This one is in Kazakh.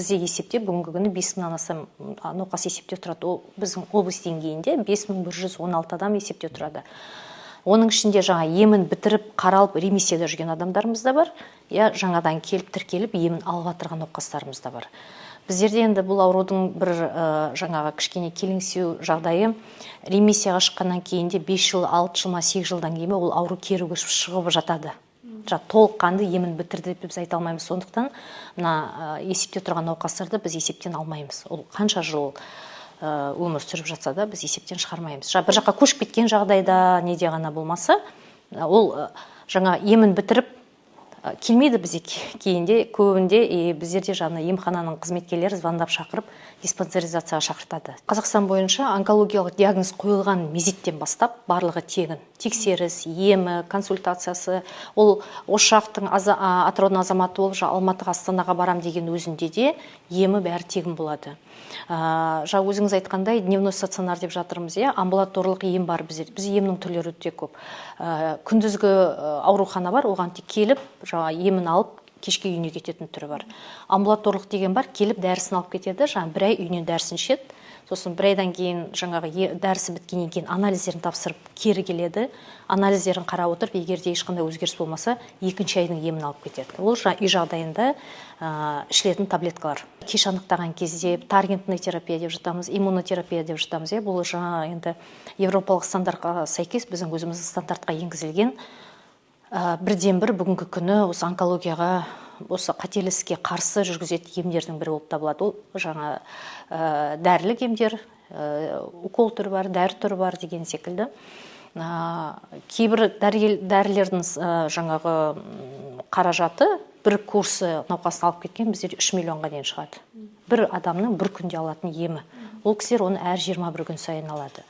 Бізде есепте бүгінгі күні 5000-нан астам науқас есепте тұрады. Ол біздің облыс деңгейінде 5116 адам есепте тұрады. Оның ішінде жаңа емін бітіріп, қаралып, ремиссияда жүрген адамдарымыз да бар. Я жаңадан келіп, тіркеліп, емін алып жатырған науқастарымыз да бар. Біздерде енді бұл аурудың бір жаңаға кішкене келеңсеу жағдайы, ремиссияға шыққаннан кейін де 5 жыл, 6 жыл, 8 жылдан кейін ол ауру кері көшіп шығып жатады. Толыққанды емін бітірді деп біз айта алмаймыз. Сондықтан мына есепте тұрған науқастарды біз есептен алмаймыз. Ол қанша жыл өмір сүріп жатса да біз есептен шығармаймыз. Бір жаққа көшіп кеткен жағдайда неде ғана болмаса, ол жаңа емін бітіріп келмейді бізде кейінде, көбінде біздерде жаңа емхананың қызметкерлері звондап шақырып, диспансеризацияға шақыртады. Қазақстан бойынша онкологиялық диагноз қойылған мезеттен бастап барлығы тегін. Тексеріс, емі, консультациясы, ол осы жақтың Атыраудың азаматы болып, Алматыға, Астанаға барам деген өзінде де емі бәрі тегін болады. Өзіңіз айтқандай, дневной стационар деп жатырмыз, амбулаторлық ем бар бізде. Біз емнің түрлері өте көп. Күндізгі аурухана бар, оған тек келіп, емін алып, кешке үйіне кететін түрі бар. Амбулаторлық деген бар, келіп дәрісін алып кетеді, бір ай үйінен дәрісін ішеді. Сосын бір айдан кейін дәрісі біткеннен кейін анализдерін тапсырып кері келеді. Анализдерін қарап отырып, егерде ешқандай өзгеріс болмаса, екінші айдың емін алып кетеді. Ол үй жағдайында ішілетін таблеткалар. Кеш анықтаған кезде таргентный терапия деп жатамыз, иммунотерапия деп жатамыз. Бұл енді европалық стандартқа сәйкес біздің өзіміздің стандартқа енгізілген бірден бір бүгінгі күні осы онкологияға, осы қателі іске қарсы жүргізетін емдердің бірі болып табылады. Ол дәрілік емдер, укол түрі бар, дәрі түрі бар деген секілді. Кейбір дәрілердің қаражаты бір курсы науқасын алып кеткен біздер 3 миллионға дейін шығады. Бір адамның бір күнде алатын емі. Ол кісілер оны әр 21 күн сайын алады.